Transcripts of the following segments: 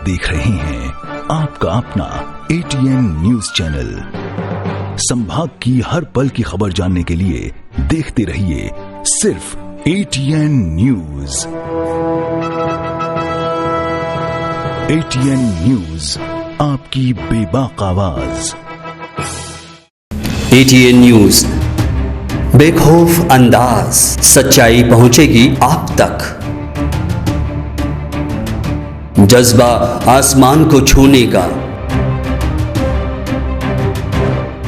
देख रहे हैं आपका अपना ATN न्यूज चैनल। संभाग की हर पल की खबर जानने के लिए देखते रहिए सिर्फ ATN न्यूज। ATN न्यूज, आपकी बेबाक आवाज। ATN न्यूज, बेखौफ अंदाज, सच्चाई पहुंचेगी आप तक। जज्बा आसमान को छूने का,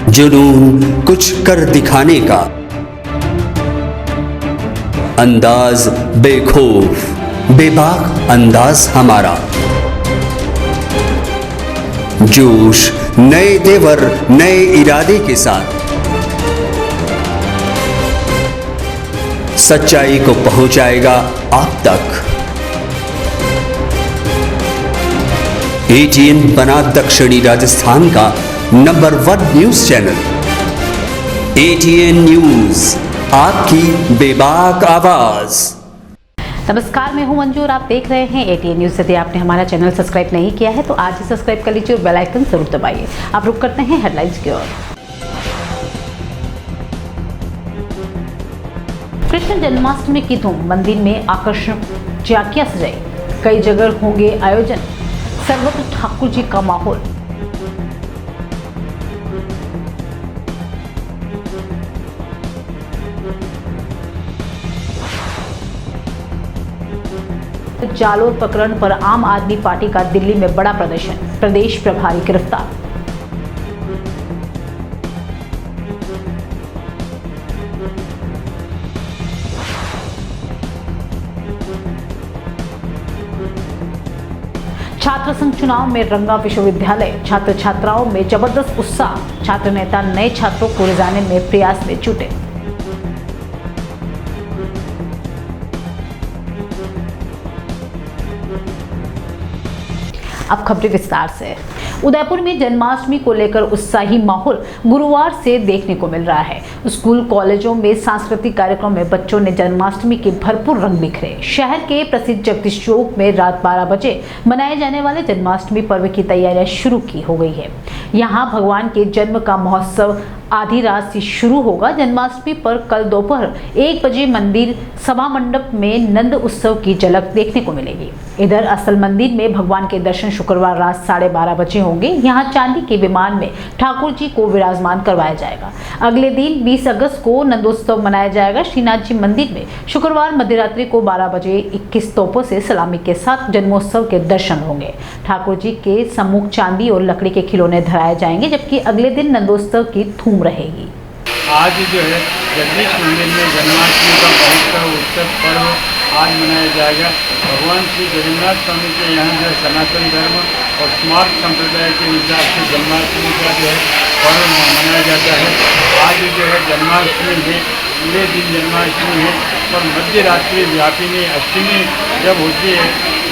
जुनून कुछ कर दिखाने का, अंदाज बेखौफ बेबाक अंदाज हमारा। जोश नए तेवर नए इरादे के साथ सच्चाई को पहुंचाएगा आप तक। ATN बना दक्षिणी राजस्थान का number 1 news channel. ATN news, आपकी बेबाक आवाज। नमस्कार, मैं हूं मंजू और आप देख रहे हैं ATN न्यूज। यदि आपने हमारा चैनल सब्सक्राइब नहीं किया है तो आज ही सब्सक्राइब कर लीजिए और बेल आइकन जरूर दबाइए। आप रुक करते हैं हेडलाइंस की ओर। कृष्ण जन्माष्टमी की धूम, मंदिर में आकर्षक झांकियां सजाई, कई जगह होंगे आयोजन, सर्वत्र ठाकुर जी का माहौल। जालोर प्रकरण पर आम आदमी पार्टी का दिल्ली में बड़ा प्रदर्शन, प्रदेश प्रभारी गिरफ्तार। छात्र संघ चुनाव में रंगा विश्वविद्यालय, छात्र छात्राओं में जबरदस्त उत्साह, छात्र नेता नए छात्रों को रिझाने में प्रयास में जुटे। अब खबरें विस्तार से। उदयपुर में जन्माष्टमी को लेकर उत्साही माहौल गुरुवार से देखने को मिल रहा है। स्कूल कॉलेजों में सांस्कृतिक कार्यक्रम में बच्चों ने जन्माष्टमी के भरपूर रंग बिखरे। शहर के प्रसिद्ध जगदीश चौक में रात 12 बजे मनाए जाने वाले जन्माष्टमी पर्व की तैयारियां शुरू की हो गई है। यहाँ भगवान के जन्म का महोत्सव आधी रात से शुरू होगा। जन्माष्टमी पर कल दोपहर 1 बजे मंदिर सभा मंडप में नंद उत्सव की झलक देखने को मिलेगी। इधर असल मंदिर में भगवान के दर्शन शुक्रवार रात 12:30 बजे होंगे। यहाँ चांदी के विमान में ठाकुर जी को विराजमान करवाया जाएगा। अगले दिन 20 अगस्त को नंदोत्सव मनाया जाएगा। श्रीनाथ जी मंदिर में शुक्रवार मध्यरात्रि को 12 बजे 21 तोपों से सलामी के साथ जन्मोत्सव के दर्शन होंगे। ठाकुर जी के सम्मुख चांदी और लकड़ी के खिलौने धराए जाएंगे, जबकि अगले दिन नंदोत्सव की धूम रहेगी। आज जो है जगदीश मंदिर में जन्माष्टमी का बहुत उत्सव पर्व आज मनाया जाएगा। भगवान श्री जगन्नाथ स्वामी के यहाँ जो है सनातन धर्म और स्मार्त संप्रदाय के हिसाब से जन्माष्टमी का जो है पर्व मनाया जाता है। आज जो है जन्माष्टमी है, पूरे दिन जन्माष्टमी है और मध्य रात्रि व्यापिनी अष्टमी जब होती है,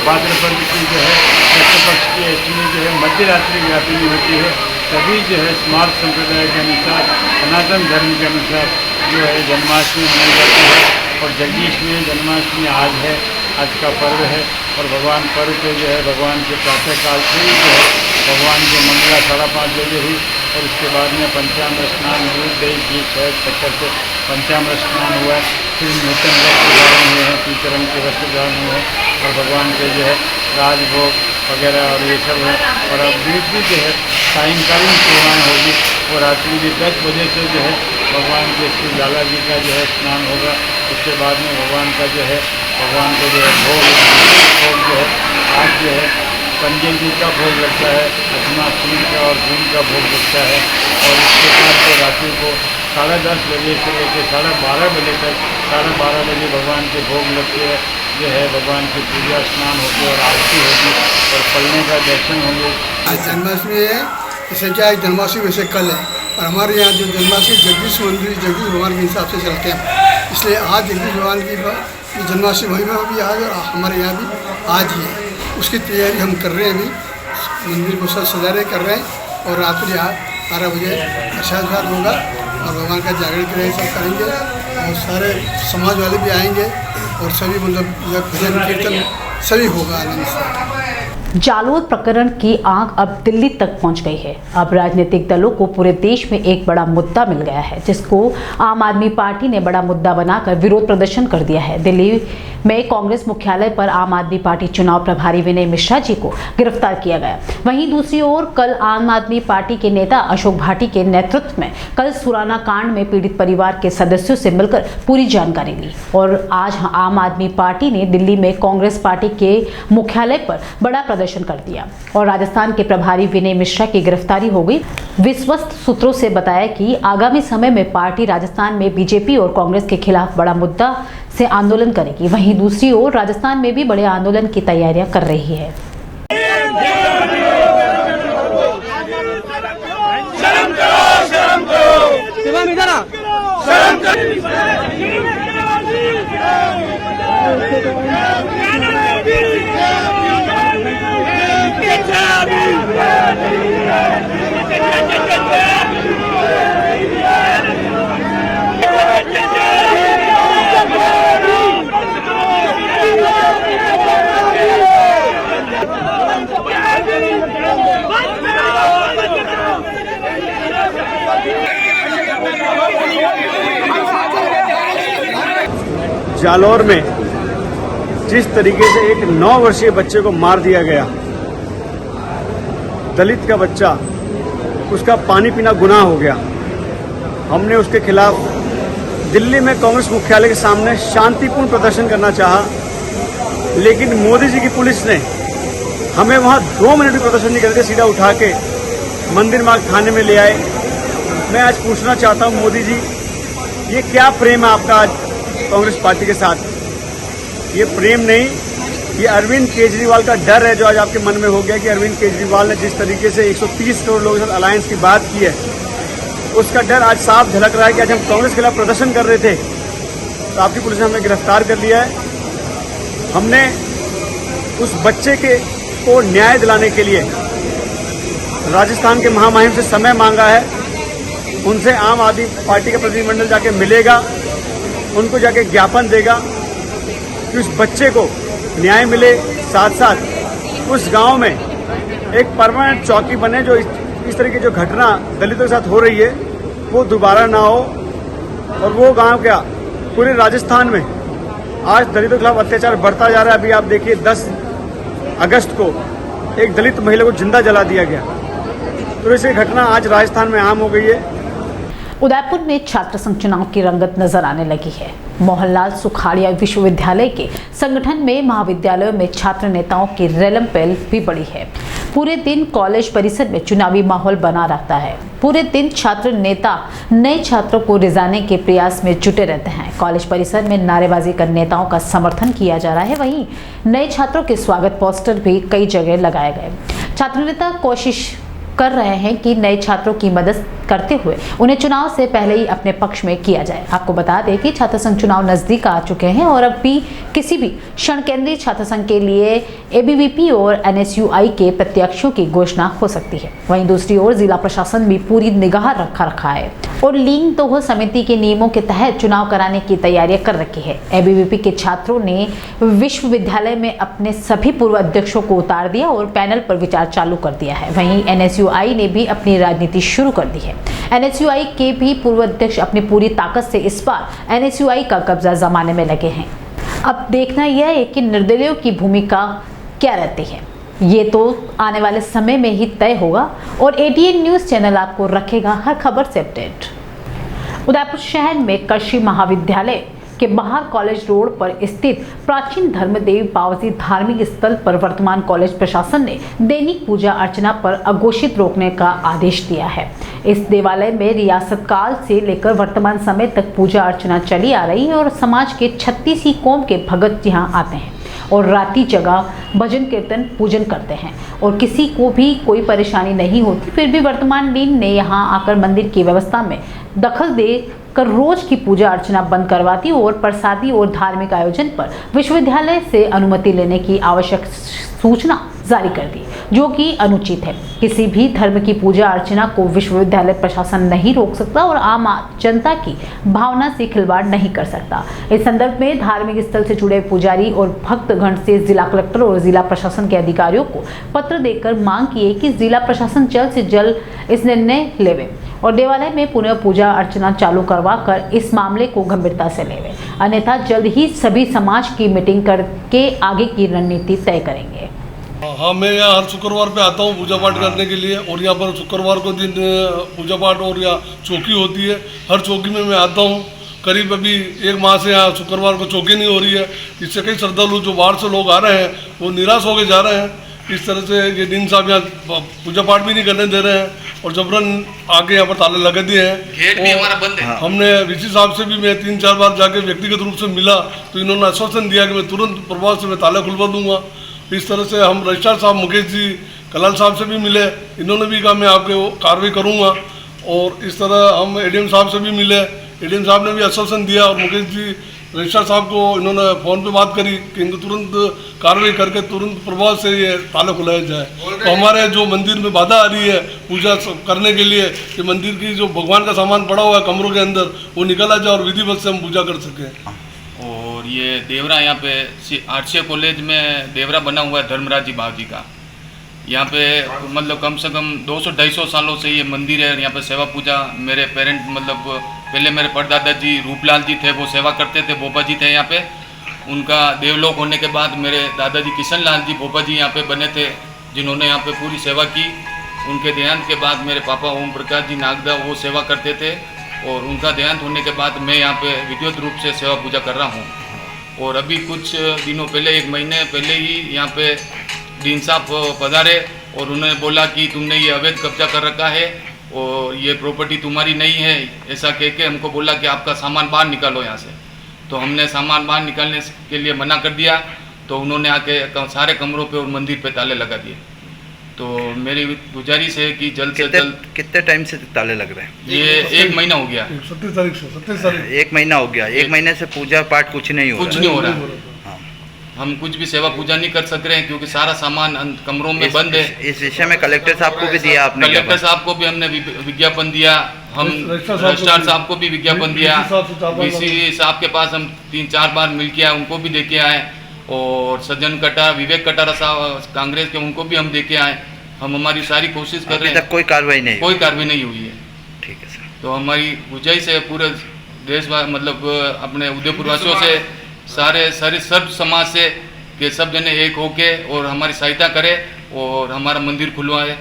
भाद्रपद की जो है कृष्ण पक्ष की अष्टमी जो है मध्य रात्रि व्यापिनी होती है। सभी जो है स्मार्त संप्रदाय के अनुसार, सनातन धर्म के अनुसार जो है जन्माष्टमी मनाई जाती है। और जगदीश में जन्माष्टमी आज है, आज का पर्व है। और भगवान पर्व पे जो है भगवान के प्रातः काल से ही जो है भगवान की मंगला 5:30 बजे हुई और उसके बाद में पंचामृत स्नान, दूध दही घी शहद शक्कर से पंचामृत स्नान हुआ। फिर नूतन वस्त्र धारण हुए हैं, पीले रंग के वस्त्र धारण हुए हैं और भगवान के जो है राजभोग वगैरह और ये सब है। और अब भी जो है सायंकालीन सेवाएँ होगी और रात्रि में 10 बजे से जो है भगवान के श्री लाला जी का जो है स्नान होगा। उसके बाद में भगवान का जो है भगवान को जो है भोग जो है आज जो है पंजन जी का भोग लगता है, जन्माष्टमी का और जून का भोग लगता है। और उसके साथ जो रात्रि को 10:30 बजे से लेकर 12:30 बजे तक 12:30 बजे भगवान के भोग लगते हैं। जो है भगवान की पूजा स्नान होगी और आरती होगी और पलने का दर्शन होंगे। आज जन्माष्टमी है, जैसे क्या है जन्माष्टमी वैसे कल है, और हमारे यहाँ जो जन्माष्टमी जगदीश मंदिर जगदीश भगवान के हिसाब से चलते हैं, इसलिए आज जगदीश भगवान की जन्माष्टमी महिमा भी आज और हमारे यहाँ भी आज ही है। उसकी तैयारी हम कर रहे हैं, अभी मंदिर को सब सजा रहे कर रहे हैं और रात्रि 12 बजे प्रसाद होगा और भगवान का जागरण के लिए सब करेंगे और सारे समाज वाले भी आएंगे और सभी मतलब भजन कीर्तन सभी होगा आनंद से। जालोर प्रकरण की आंख अब दिल्ली तक पहुंच गई है। अब राजनीतिक दलों को पूरे देश में एक बड़ा मुद्दा मिल गया है, जिसको आम आदमी पार्टी ने बड़ा मुद्दा बनाकर विरोध प्रदर्शन कर दिया है। दिल्ली में कांग्रेस मुख्यालय पर आम आदमी पार्टी चुनाव प्रभारी विनय मिश्रा जी को गिरफ्तार किया गया। वहीं दूसरी ओर कल आम आदमी पार्टी के नेता अशोक भाटी के नेतृत्व में कल सुराना कांड में पीड़ित परिवार के सदस्यों से मिलकर पूरी जानकारी ली और आज आम आदमी पार्टी ने दिल्ली में कांग्रेस पार्टी के मुख्यालय पर बड़ा प्रदर्शन कर दिया और राजस्थान के प्रभारी विनय मिश्रा की गिरफ्तारी हो गई। विश्वस्त सूत्रों से बताया कि आगामी समय में पार्टी राजस्थान में बीजेपी और कांग्रेस के खिलाफ बड़ा मुद्दा से आंदोलन करेगी। वहीं दूसरी ओर राजस्थान में भी बड़े आंदोलन की तैयारियां कर रही है। जालौर में जिस तरीके से एक 9 वर्षीय बच्चे को मार दिया गया, दलित का बच्चा, उसका पानी पीना गुनाह हो गया। हमने उसके खिलाफ दिल्ली में कांग्रेस मुख्यालय के सामने शांतिपूर्ण प्रदर्शन करना चाहा, लेकिन मोदी जी की पुलिस ने हमें वहां 2 मिनट भी प्रदर्शन नहीं करके सीधा उठा के मंदिर मार्ग थाने में ले आए। मैं आज पूछना चाहता हूं मोदी जी, ये क्या प्रेम है आपका आज कांग्रेस पार्टी के साथ? ये प्रेम नहीं, ये अरविंद केजरीवाल का डर है जो आज आपके मन में हो गया कि अरविंद केजरीवाल ने जिस तरीके से 130 करोड़ लोगों के साथ अलायंस की बात की है, उसका डर आज साफ झलक रहा है कि आज हम कांग्रेस के खिलाफ प्रदर्शन कर रहे थे तो आपकी पुलिस ने हमें गिरफ्तार कर लिया है। हमने उस बच्चे को न्याय दिलाने के लिए राजस्थान के महामहिम से समय मांगा है। उनसे आम आदमी पार्टी का प्रतिनिधिमंडल जाके मिलेगा, उनको जाके ज्ञापन देगा कि उस बच्चे को न्याय मिले, साथ साथ उस गांव में एक परमानेंट चौकी बने जो इस तरह की जो घटना दलितों के साथ हो रही है वो दोबारा ना हो। और वो गांव क्या, पूरे राजस्थान में आज दलितों के खिलाफ अत्याचार बढ़ता जा रहा है। अभी आप देखिए 10 अगस्त को एक दलित महिला को जिंदा जला दिया गया, तो ऐसी घटना आज राजस्थान में आम हो गई है। उदयपुर में छात्र संघ चुनाव की रंगत नजर आने लगी है। मोहनलाल सुखाड़िया विश्वविद्यालय के संगठन में महाविद्यालयों में छात्र नेताओं की रेलम पहल भी बढ़ी है। पूरे दिन कॉलेज परिसर में चुनावी माहौल बना रहता है। पूरे दिन छात्र नेता नए छात्रों को रिझाने के प्रयास में जुटे रहते हैं। कॉलेज परिसर में नारेबाजी कर नेताओं का समर्थन किया जा रहा है। वहीं नए छात्रों के स्वागत पोस्टर भी कई जगह लगाए गए। छात्र नेता कोशिश कर रहे हैं कि नए छात्रों की मदद करते हुए उन्हें चुनाव से पहले ही अपने पक्ष में किया जाए। आपको बता दें कि छात्र संघ चुनाव नजदीक आ चुके हैं और अब भी किसी भी क्षण केंद्रीय छात्र संघ के लिए एबीवीपी और एनएसयूआई के प्रत्याशियों की घोषणा हो सकती है। वहीं दूसरी ओर जिला प्रशासन भी पूरी निगाह रखा है और लीन तोह समिति के नियमों के तहत चुनाव कराने की तैयारियां कर रखी है। एबीवीपी के छात्रों ने विश्वविद्यालय में अपने सभी पूर्व अध्यक्षों को उतार दिया और पैनल पर विचार चालू कर दिया है। वहीं एनएसयूआई ने भी अपनी राजनीति शुरू कर दी है। एनएसयूआई के भी पूर्व अध्यक्ष अपनी पूरी ताकत से इस बार एनएसयूआई का कब्जा जमाने में लगे हैं। अब देखना यह है कि निर्दलीयों की भूमिका क्या रहती है, ये तो आने वाले समय में ही तय होगा और एटीएन न्यूज़ चैनल आपको रखेगा हर खबर से अपडेट। उदयपुर शहर में कृषि महाविद्यालय के बाहर कॉलेज रोड पर स्थित प्राचीन धर्मदेव बावजी धार्मिक स्थल पर वर्तमान कॉलेज प्रशासन ने दैनिक पूजा अर्चना पर अघोषित रोकने का आदेश दिया है। इस देवालय में रियासत काल से लेकर वर्तमान समय तक पूजा अर्चना चली आ रही है और समाज के 36 कौम के भगत यहाँ आते हैं और राती जगह भजन कीर्तन पूजन करते हैं और किसी को भी कोई परेशानी नहीं होती। फिर भी वर्तमान दिन ने यहाँ आकर मंदिर की व्यवस्था में दखल दे कर रोज की पूजा अर्चना बंद करवाती और प्रसादी और धार्मिक आयोजन पर विश्वविद्यालय से अनुमति लेने की आवश्यक सूचना जारी कर दी, जो कि अनुचित है। किसी भी धर्म की पूजा अर्चना को विश्वविद्यालय प्रशासन नहीं रोक सकता और आम जनता की भावना से खिलवाड़ नहीं कर सकता। इस संदर्भ में धार्मिक स्थल से जुड़े पुजारी और भक्तगण से जिला कलेक्टर और जिला प्रशासन के अधिकारियों को पत्र देकर मांग की है कि जिला प्रशासन जल्द से जल्द इस निर्णय लेवे और देवालय में पुनः पूजा अर्चना चालू करवा कर इस मामले को गंभीरता से लेवे, अन्यथा जल्द ही सभी समाज की मीटिंग करके आगे की रणनीति तय करेंगे। हाँ, मैं यहाँ हर शुक्रवार पे आता हूँ पूजा पाठ करने के लिए, और यहाँ पर शुक्रवार को दिन पूजा पाठ और यहाँ चौकी होती है। हर चौकी में मैं आता हूँ। करीब अभी 1 माह से यहाँ शुक्रवार को चौकी नहीं हो रही है। इससे कई श्रद्धालु जो बाहर से लोग आ रहे हैं वो निराश होकर जा रहे हैं। इस तरह से ये डीन साहब यहाँ पूजा पाठ भी नहीं करने दे रहे हैं और जबरन आके यहाँ पर ताले लगा दिए हैं। गेट भी हमारा बंद है। हमने वीसी साहब से भी मैं 3-4 बार जाके व्यक्तिगत रूप से मिला तो इन्होंने आश्वासन दिया कि मैं तुरंत प्रभाव से मैं ताला खुलवा दूंगा। इस तरह से हम रजिस्ट्रार साहब मुकेश जी कलाल साहब से भी मिले, इन्होंने भी कहा मैं आपके कार्रवाई करूँगा। और इस तरह हम एडीएम साहब से भी मिले, एडीएम साहब ने भी आश्वासन दिया और मुकेश जी रजिस्ट्रार साहब को इन्होंने फ़ोन पे बात करी कि इनको तुरंत कार्रवाई करके तुरंत प्रभाव से ये ताला खुलाया जाए। तो हमारे जो मंदिर में बाधा आ रही है पूजा करने के लिए कि मंदिर की जो भगवान का सामान पड़ा हुआ है कमरों के अंदर वो निकला जाए और विधिवत से हम पूजा कर सकें। और ये देवरा यहाँ पे आरसीए कॉलेज में देवरा बना हुआ है धर्मराज जी भाव जी का। यहाँ पे मतलब कम से कम 200-250 सालों से ये मंदिर है। यहाँ पे सेवा पूजा मेरे पेरेंट मतलब पहले मेरे परदादा जी रूपलाल जी थे, वो सेवा करते थे, भोपा जी थे यहाँ पे। उनका देवलोक होने के बाद मेरे दादाजी किशन लाल जी भोपा जी यहाँ पे बने थे, जिन्होंने यहाँ पे पूरी सेवा की। उनके देहांत के बाद मेरे पापा ओम प्रकाश जी नागदा वो सेवा करते थे और उनका देहांत होने के बाद मैं यहाँ पे विधिवत रूप से सेवा पूजा कर रहा हूँ। और अभी कुछ दिनों पहले 1 महीने पहले ही यहाँ पे डीन साहब पधारे और उन्होंने बोला कि तुमने ये अवैध कब्जा कर रखा है और ये प्रॉपर्टी तुम्हारी नहीं है, ऐसा कह के हमको बोला कि आपका सामान बाहर निकालो यहाँ से। तो हमने सामान बाहर निकालने के लिए मना कर दिया तो उन्होंने आके सारे कमरों पे और मंदिर पे ताले लगा दिए। तो मेरी गुजारिश है कि जल्द से जल्द। कितने टाइम से ताले लग रहे हैं? ये 1 महीना हो गया। 27 तारीख से 27 तारीख 1 महीना हो गया। 1 महीने से पूजा पाठ कुछ नहीं हो रहा है। हम कुछ भी सेवा पूजा नहीं कर सक रहे हैं क्योंकि सारा सामान कमरों में बंद है। इस विषय में कलेक्टर साहब को भी दिया आपने? कलेक्टर साहब को भी हमने विज्ञापन दिया, हम रजिस्ट्रार साहब को भी विज्ञापन दिया, वीसी साहब के पास हम 3-4 बार मिल के आए, उनको भी देके आए। और सज्जन कटारा विवेक कटारा साहब कांग्रेस के, उनको भी हम देके आए। हम हमारी सारी कोशिश कर रहे हैं, कोई कार्रवाई नहीं हुई है। ठीक है सर। तो हमारी गुजारिश है पूरे देश मतलब अपने उदयपुर वासियों से, सारे सर्व समाज से कि सब जने एक होके और हमारी सहायता करे और हमारा मंदिर खुलवाए।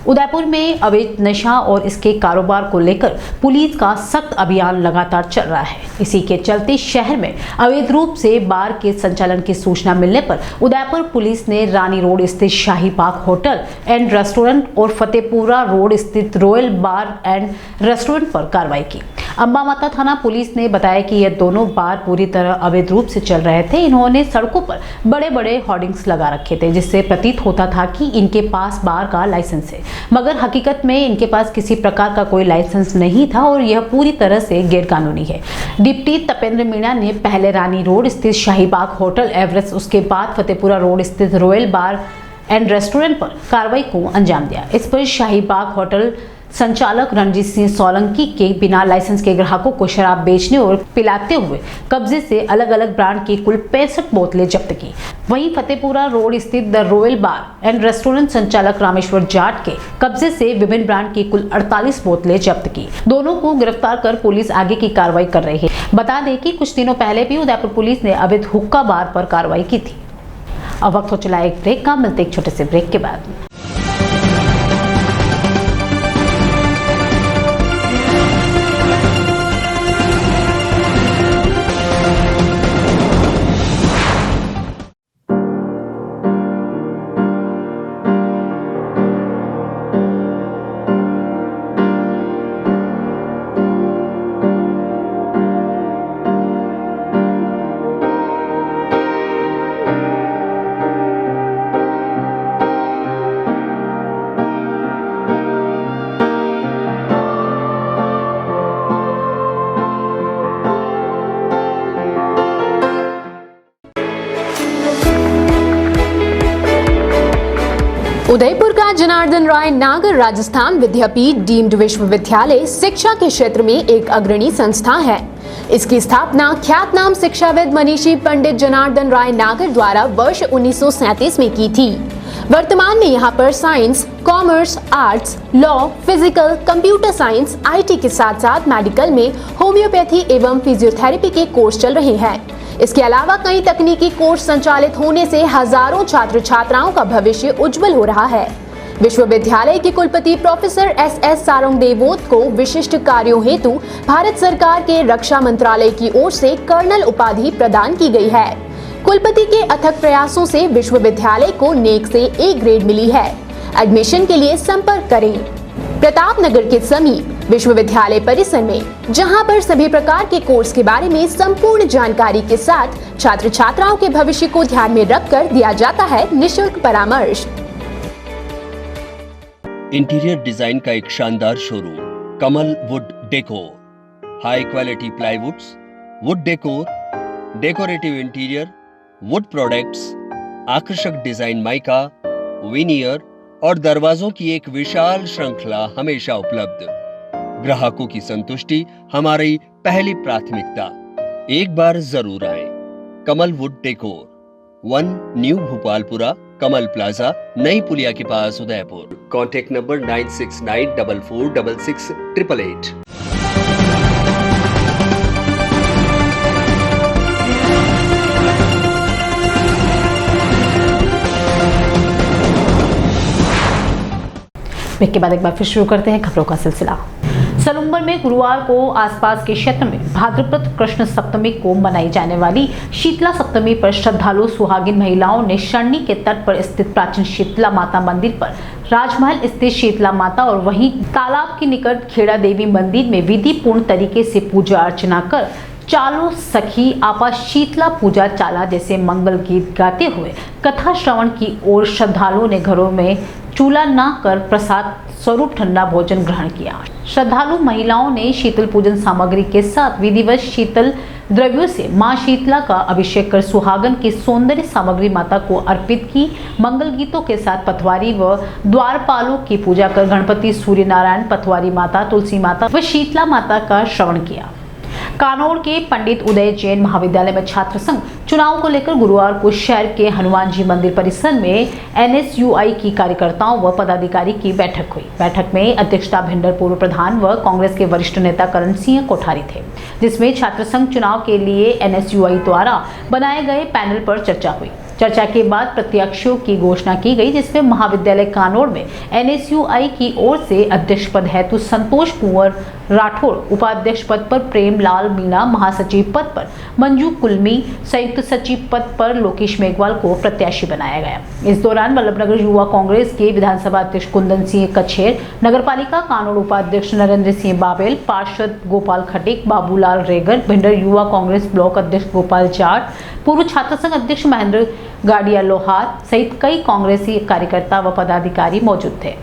उदयपुर में अवैध नशा और इसके कारोबार को लेकर पुलिस का सख्त अभियान लगातार चल रहा है। इसी के चलते शहर में अवैध रूप से बार के संचालन की सूचना मिलने पर उदयपुर पुलिस ने रानी रोड स्थित शाही बाग होटल एंड रेस्टोरेंट और फतेहपुरा रोड स्थित रॉयल बार एंड रेस्टोरेंट पर कार्रवाई की। अंबा माता थाना पुलिस ने बताया कि ये दोनों बार पूरी तरह अवैध रूप से चल रहे थे। इन्होंने सड़कों पर बड़े बड़े होर्डिंग्स लगा रखे थे जिससे प्रतीत होता था कि इनके पास बार का लाइसेंस है, मगर हकीकत में इनके पास किसी प्रकार का कोई लाइसेंस नहीं था और यह पूरी तरह से गैरकानूनी है। डिप्टी तपेंद्र मीणा ने पहले रानी रोड स्थित शाहीबाग होटल एवरेस्ट, उसके बाद फतेहपुरा रोड स्थित रॉयल बार एंड रेस्टोरेंट पर कार्रवाई को अंजाम दिया। इस पर शाहीबाग होटल संचालक रणजीत सिंह सोलंकी के बिना लाइसेंस के ग्राहकों को शराब बेचने और पिलाते हुए कब्जे से अलग अलग ब्रांड की कुल 65 बोतलें जब्त की। वहीं फतेहपुरा रोड स्थित the royal bar and restaurant संचालक रामेश्वर जाट के कब्जे से विभिन्न ब्रांड की कुल 48 बोतलें जब्त की। दोनों को गिरफ्तार कर पुलिस आगे की कार्रवाई कर रही है। बता दें कि कुछ दिनों पहले भी उदयपुर पुलिस ने अवैध हुक्का बार पर कार्रवाई की थी। अब वक्त हो चला एक ब्रेक का, मिलते एक छोटे से ब्रेक के बाद। उदयपुर का जनार्दन राय नागर राजस्थान विद्यापीठ डीम्ड विश्वविद्यालय शिक्षा के क्षेत्र में एक अग्रणी संस्था है। इसकी स्थापना ख्यातनाम शिक्षाविद मनीषी पंडित जनार्दन राय नागर द्वारा वर्ष 1937 में की थी। वर्तमान में यहाँ पर science, commerce, arts, law, physical, computer science, IT के साथ साथ मेडिकल में होम्योपैथी एवं फिजियोथेरेपी के कोर्स चल रहे हैं। इसके अलावा कई तकनीकी कोर्स संचालित होने से हजारों छात्र छात्राओं का भविष्य उज्जवल हो रहा है। विश्वविद्यालय के कुलपति प्रोफेसर एस सारंग देवोत को विशिष्ट कार्यों हेतु भारत सरकार के रक्षा मंत्रालय की ओर से कर्नल उपाधि प्रदान की गई है। कुलपति के अथक प्रयासों से विश्वविद्यालय को नेक से ए ग्रेड मिली है। एडमिशन के लिए संपर्क करें प्रतापनगर के समीप विश्वविद्यालय परिसर में, जहां पर सभी प्रकार के कोर्स के बारे में संपूर्ण जानकारी के साथ छात्र छात्राओं के भविष्य को ध्यान में रखकर दिया जाता है निःशुल्क परामर्श। इंटीरियर डिजाइन का एक शानदार showroom Kamal wood decor, high quality प्लाईवुड्स, would decor, decorative interior, would products, आकर्षक डिजाइन माइका, विनियर और दरवाजों की एक विशाल श्रृंखला हमेशा उपलब्ध। ग्राहकों की संतुष्टि हमारी पहली प्राथमिकता। एक बार जरूर आएं। Kamal wood decor, 1 new Bhopalpura, Kamal plaza, नई पुलिया के पास, उदयपुर। Contact number 9694466888। ब्रेक के बाद एक बार फिर शुरू करते हैं खबरों का सिलसिला। सलूम्बर में गुरुवार को आसपास के क्षेत्र में भाद्रपद कृष्ण सप्तमी को मनाई जाने वाली शीतला सप्तमी पर श्रद्धालु सुहागिन महिलाओं ने शरणी के तट पर स्थित प्राचीन शीतला माता मंदिर पर, राजमहल स्थित शीतला माता और वहीं तालाब के निकट खेड़ा देवी मंदिर में विधि पूर्ण तरीके से पूजा अर्चना कर चालो सखी आपा शीतला पूजा चाला जैसे मंगल गीत गाते हुए कथा श्रवण की ओर श्रद्धालुओं ने घरों में चूल्हा न कर प्रसाद स्वरूप ठंडा भोजन ग्रहण किया। श्रद्धालु महिलाओं ने शीतल पूजन सामग्री के साथ विधिवत शीतल द्रव्यों से मां शीतला का अभिषेक कर सुहागन की सौंदर्य सामग्री माता को अर्पित की। मंगल गीतों के साथ पथवारी व द्वारपालों की पूजा कर गणपति, सूर्य नारायण, पथवारी माता, तुलसी माता व शीतला माता का श्रवण किया। कानौड़ के पंडित उदय जैन महाविद्यालय में छात्र संघ चुनाव को लेकर गुरुवार को शहर के हनुमान जी मंदिर परिसर में NSUI की कार्यकर्ताओं व पदाधिकारी की बैठक हुई। बैठक में अध्यक्षता भिंडर पूर्व प्रधान व कांग्रेस के वरिष्ठ नेता करण सिंह कोठारी थे, जिसमें छात्र संघ चुनाव के लिए NSUI द्वारा बनाए गए पैनल पर चर्चा हुई। चर्चा के बाद प्रत्याशियों की घोषणा की गई, जिसमें महाविद्यालय कानौड़ में NSUI की ओर से अध्यक्ष पद हेतु संतोष कुंवर राठौड़, उपाध्यक्ष पद पर प्रेम लाल मीणा, महासचिव पद पर मंजू कुलमी, संयुक्त सचिव पद पर लोकेश मेघवाल को प्रत्याशी बनाया गया। इस दौरान वल्लभनगर युवा कांग्रेस के विधानसभा अध्यक्ष कुंदन सिंह कछेर, नगरपालिका कानौड़ उपाध्यक्ष नरेंद्र सिंह बाबेल, पार्षद गोपाल खटिक, बाबूलाल रेगर, भिंडर युवा कांग्रेस ब्लॉक अध्यक्ष गोपाल जाट, पूर्व छात्र संघ अध्यक्ष महेंद्र गाडिया लोहार सहित कई कांग्रेसी कार्यकर्ता व पदाधिकारी मौजूद थे।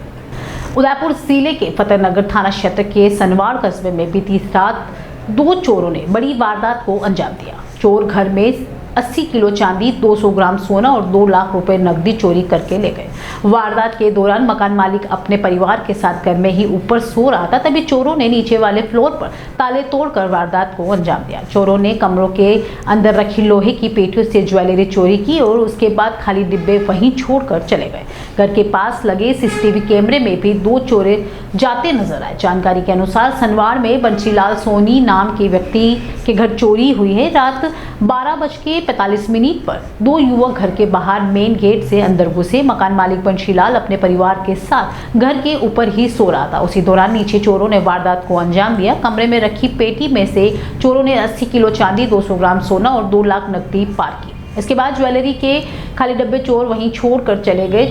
उदयपुर जिले के फतेहनगर थाना क्षेत्र के सनवाड़ कस्बे में बीती रात 2 चोरों ने बड़ी वारदात को अंजाम दिया। चोर घर में 80 किलो चांदी, 200 ग्राम सोना और 2 लाख रुपए नकदी चोरी करके ले गए। वारदात के दौरान मकान मालिक अपने परिवार के साथ घर में ही ऊपर सो रहा था, तभी चोरों ने नीचे वाले फ्लोर पर ताले तोड़कर वारदात को अंजाम दिया। चोरों ने कमरों के अंदर रखी लोहे की पेटियों से ज्वेलरी चोरी की और उसके बाद खाली डिब्बे वहीं छोड़कर चले गए। घर के पास लगे CCTV कैमरे में भी 2 चोरे जाते नजर आए। जानकारी के अनुसार सनवाड़ में बंशीलाल सोनी नाम के व्यक्ति के घर चोरी हुई है। रात 12:45 पर 2 युवक घर के बाहर मेन गेट से अंदर घुसे। मकान मालिक बंशीलाल अपने परिवार के साथ घर के ऊपर ही सो रहा था। उसी दौरान नीचे चोरों ने वारदात को अंजाम दिया। कमरे में रखी पेटी में से चोरों ने 80 किलो चांदी, 200 ग्राम सोना और 2 लाख नकदी पार की। इसके बाद ज्वेलरी के खाली डब्बे चोर वहीं छोड़कर चले गए।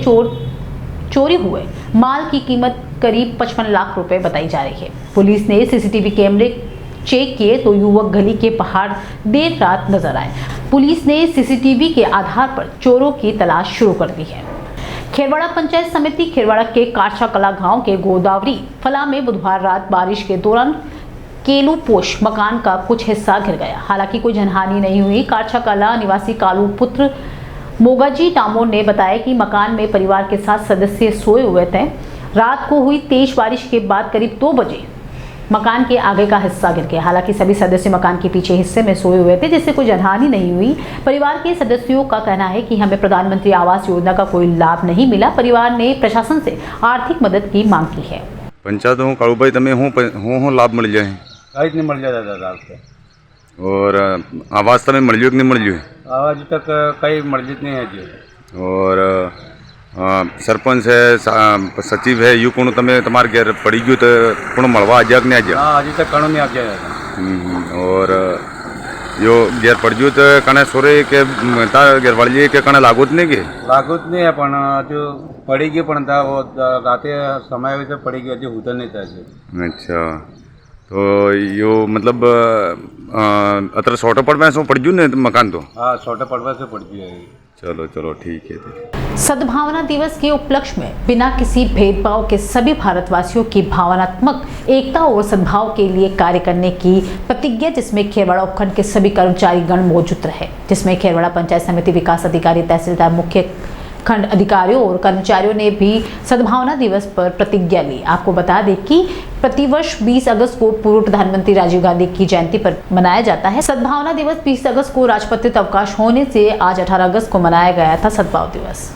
चोरी हुए माल की कीमत करीब 55 लाख रुपए बताई जा रही है। पुलिस ने CCTV कैमरे चेक किए तो युवक गली के बाहर देर रात नजर आए। पुलिस ने CCTV के आधार पर चोरों की तलाश शुरू कर दी है। खेरवाड़ा पंचायत समिति खेरवाड़ा के काछा कला गांव के गोदावरी फला में बुधवार रात बारिश के दौरान केलू पोश मकान का कुछ हिस्सा गिर गया। हालांकि कोई जनहानि नहीं हुई। काछा कला निवासी कालू पुत्र मोगाजी डामोर ने बताया कि मकान में परिवार के 7 सदस्य सोए हुए थे। रात को हुई तेज बारिश के बाद करीब 2 बजे मकान के आगे का हिस्सा गिर गया। हालांकि सभी सदस्य मकान के पीछे हिस्से में सोए हुए थे, जिससे कोई जनहानि नहीं हुई। परिवार के सदस्यों का कहना है कि हमें प्रधानमंत्री आवास योजना का कोई लाभ नहीं मिला। परिवार ने प्रशासन से आर्थिक मदद की मांग की है। पंचायत हूँ कालूभाई तमें हूँ लाभ मिल जाए काहीच नहीं मिल जाता दादा आपको। और आवास तमें मिल जाए कि नहीं मिल जाए? आज तक कहीं मर्जित नहीं है जी। और सरपंच है सचिव है यू को तमें तुम्हारे घर पड़ी गई तो को मलवा आ जाए कि नहीं आ जाए? हाँ अभी तक कणो नहीं आ जाए। और यो घर पड़ गई तो कने सोरे के घर पड़ जाए के कने लागूत नहीं के? लागूत नहीं है पण जो पड़ी गई पण था वो राते समय वैसे पड़ी गई जो होता नहीं था जी। अच्छा तो यो मतलब अतर छोटे पड़ में सो पड़ जू ने मकान तो? हाँ छोटे पड़वा से पड़ गई है। चलो चलो ठीक है। सद्भावना दिवस के उपलक्ष्य में बिना किसी भेदभाव के सभी भारतवासियों की भावनात्मक एकता और सद्भाव के लिए कार्य करने की प्रतिज्ञा, जिसमें खेरवाड़ा उपखंड के सभी कर्मचारी गण मौजूद रहे, जिसमें खेरवाड़ा पंचायत समिति विकास अधिकारी, तहसीलदार, मुख्य खंड अधिकारियों और कर्मचारियों ने भी सद्भावना दिवस पर प्रतिज्ञा ली। आपको बता दें कि प्रतिवर्ष 20 अगस्त को पूर्व प्रधानमंत्री राजीव गांधी की जयंती पर मनाया जाता है। सद्भावना दिवस 20 अगस्त को राजपत्रित अवकाश होने से आज 18 अगस्त को मनाया गया था सद्भाव दिवस।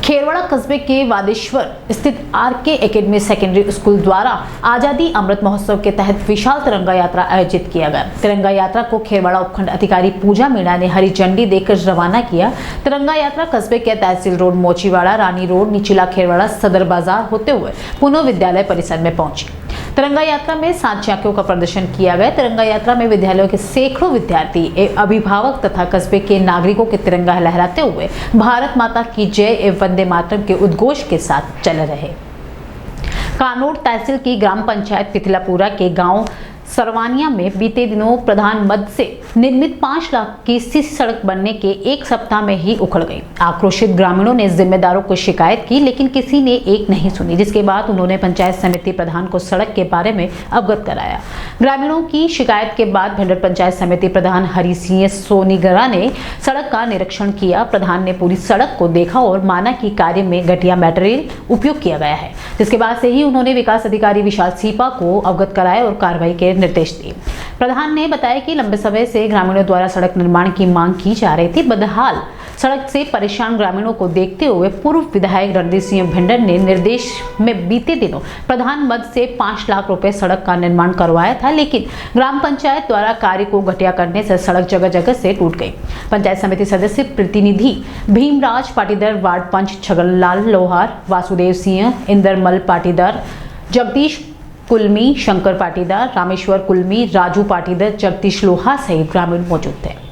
खेरवाड़ा कस्बे के वादेश्वर स्थित आरके एकेडमी सेकेंडरी स्कूल द्वारा आजादी अमृत महोत्सव के तहत विशाल तिरंगा यात्रा आयोजित किया गया। तिरंगा यात्रा को खेरवाड़ा उपखंड अधिकारी पूजा मीणा ने हरी झंडी देकर रवाना किया। तिरंगा यात्रा कस्बे के तहसील रोड, मोचीवाड़ा, रानी रोड, निचला खेरवाड़ा, सदर बाजार होते हुए पुनः विद्यालय परिसर में पहुंची। तिरंगा यात्रा में 7 झांकियों का प्रदर्शन किया गया। तिरंगा यात्रा में विद्यालयों के सैकड़ों विद्यार्थी, अभिभावक तथा कस्बे के नागरिकों के तिरंगा लहराते हुए भारत माता की जय एवं वंदे मातरम के उद्घोष के साथ चल रहे। कानोट तहसील की ग्राम पंचायत पिथलापुरा के गांव सरवानिया में बीते दिनों प्रधान मद से निर्मित 5 लाख की सीसी सड़क बनने के 1 सप्ताह में ही उखड़ गई। आक्रोशित ग्रामीणों ने जिम्मेदारों को शिकायत की, लेकिन किसी ने एक नहीं सुनी, जिसके बाद उन्होंने पंचायत समिति प्रधान को सड़क के बारे में अवगत कराया। ग्रामीणों की शिकायत के बाद भिंडर पंचायत समिति प्रधान हरि सिंह सोनीगरा ने सड़क का निरीक्षण किया। प्रधान ने पूरी सड़क को देखा और माना कि कार्य में घटिया मटेरियल उपयोग किया गया है, जिसके बाद से ही उन्होंने विकास अधिकारी विशाल सीपा को अवगत कराया और कार्रवाई के निर्देश दिए। प्रधान ने बताया कि लंबे समय से ग्रामीणों द्वारा सड़क निर्माण की मांग की जा रही थी। बदहाल सड़क से परेशान ग्रामीणों को देखते हुए पूर्व विधायक रणदीप सिंह भिंडर ने निर्देश में बीते दिनों प्रधान मद से 5 लाख रुपए सड़क का निर्माण करवाया था, लेकिन ग्राम पंचायत द्वारा कार्य को घटिया करने से सड़क जगह जगह से टूट गई। पंचायत समिति सदस्य प्रतिनिधि भीमराज पाटीदार, वार्ड पंच छगनलाल लोहार, वासुदेव सिंह, इंद्रमल पाटीदार, जगदीश कुलमी, शंकर पाटीदार, रामेश्वर कुलमी, राजू पाटीदार, जगदीश लोहा सहित ग्रामीण मौजूद थे।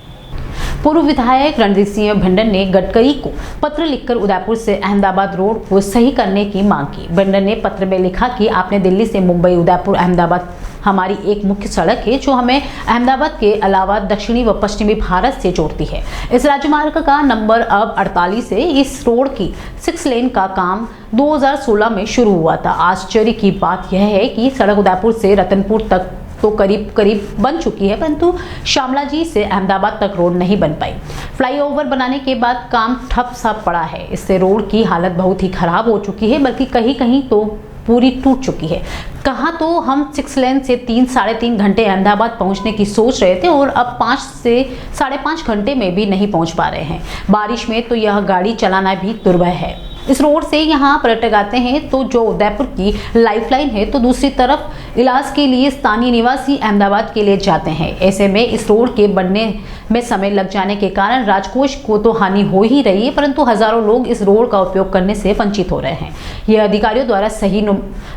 पूर्व विधायक रणदीप सिंह भिंडर ने गडकरी को पत्र लिखकर उदयपुर से अहमदाबाद रोड को सही करने की मांग की। भिंडर ने पत्र में लिखा कि आपने दिल्ली से मुंबई, उदयपुर, अहमदाबाद हमारी एक मुख्य सड़क है जो हमें अहमदाबाद के अलावा दक्षिणी व पश्चिमी भारत से जोड़ती है। इस राजमार्ग का नंबर अब 48 है। इस रोड की 6 लेन का काम 2016 में शुरू हुआ था। आश्चर्य की बात यह है कि सड़क उदयपुर से रतनपुर तक तो करीब बन चुकी है, परंतु शामलाजी से अहमदाबाद तक रोड नहीं बन पाई। फ्लाईओवर बनाने के बाद काम ठप सा पड़ा है। इससे रोड की हालत बहुत ही खराब हो चुकी है, बल्कि कहीं कहीं तो पूरी टूट चुकी है। कहाँ तो हम 6 लेन से 3-साढ़े 3 घंटे अहमदाबाद पहुंचने की सोच रहे थे और अब 5 से 5.5 घंटे में भी नहीं पहुंच पा रहे हैं। बारिश में तो यह गाड़ी चलाना भी दुर्भर है। इस रोड से यहाँ पर्यटक आते हैं तो जो उदयपुर की लाइफलाइन है, तो दूसरी तरफ इलाज के लिए स्थानीय निवासी अहमदाबाद के लिए जाते हैं। ऐसे में इस रोड के बनने में समय लग जाने के कारण राजकोष को तो हानि हो ही रही है, परंतु हजारों लोग इस रोड का उपयोग करने से वंचित हो रहे हैं। यह अधिकारियों द्वारा सही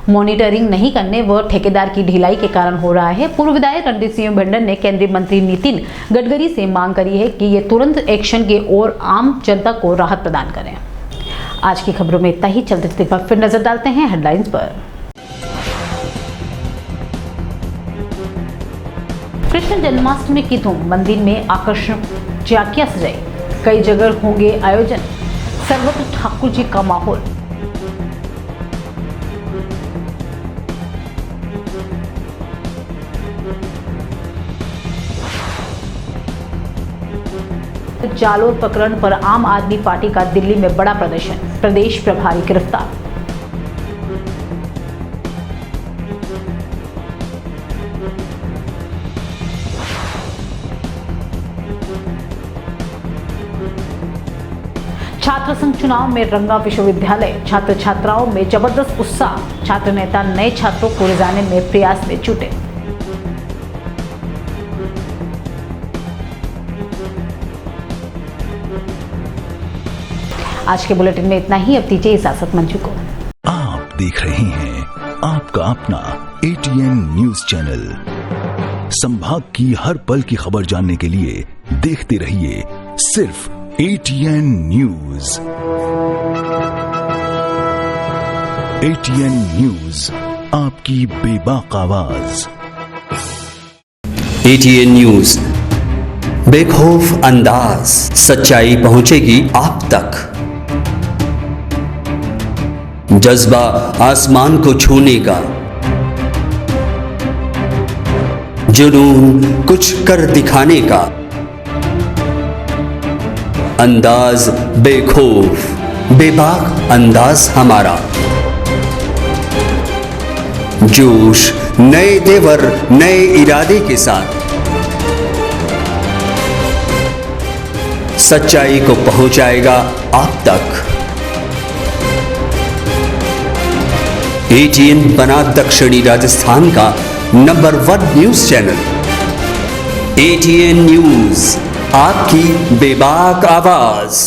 मॉनिटरिंग नहीं करने व ठेकेदार की ढिलाई के कारण हो रहा है। पूर्व विधायक रणदीप सिंह भिंडर ने केंद्रीय मंत्री नितिन गडकरी से मांग करी है कि ये तुरंत एक्शन के और आम जनता को राहत प्रदान करें। आज की खबरों में इतना ही। चलते एक बार फिर नजर डालते हैं हेडलाइंस पर। कृष्ण जन्माष्टमी की धूम, मंदिर में आकर्षक झांकियां सजाई, कई जगह होंगे आयोजन, सर्वत्र ठाकुर जी का माहौल। जालोर प्रकरण पर आम आदमी पार्टी का दिल्ली में बड़ा प्रदर्शन, प्रदेश प्रभारी गिरफ्तार। छात्र संघ चुनाव में रंगा विश्वविद्यालय, छात्र छात्राओं में जबरदस्त उत्साह, छात्र नेता नए छात्रों को रिझाने में प्रयास में जुटे। आज के बुलेटिन में इतना ही। अब दीजिए इजाजत मंजू को। आप देख रहे हैं आपका अपना ATN न्यूज चैनल। संभाग की हर पल की खबर जानने के लिए देखते रहिए सिर्फ ATN न्यूज। ATN न्यूज, आपकी बेबाक आवाज। ATN न्यूज, बेखौफ अंदाज, सच्चाई पहुंचेगी आप तक। जज्बा आसमान को छूने का, जुनून कुछ कर दिखाने का, अंदाज बेखौफ, बेबाक अंदाज हमारा। जोश नए तेवर, नए इरादे के साथ सच्चाई को पहुंचाएगा आप तक। ATN बना दक्षिणी राजस्थान का number 1 news channel. ATN news, आपकी बेबाक आवाज।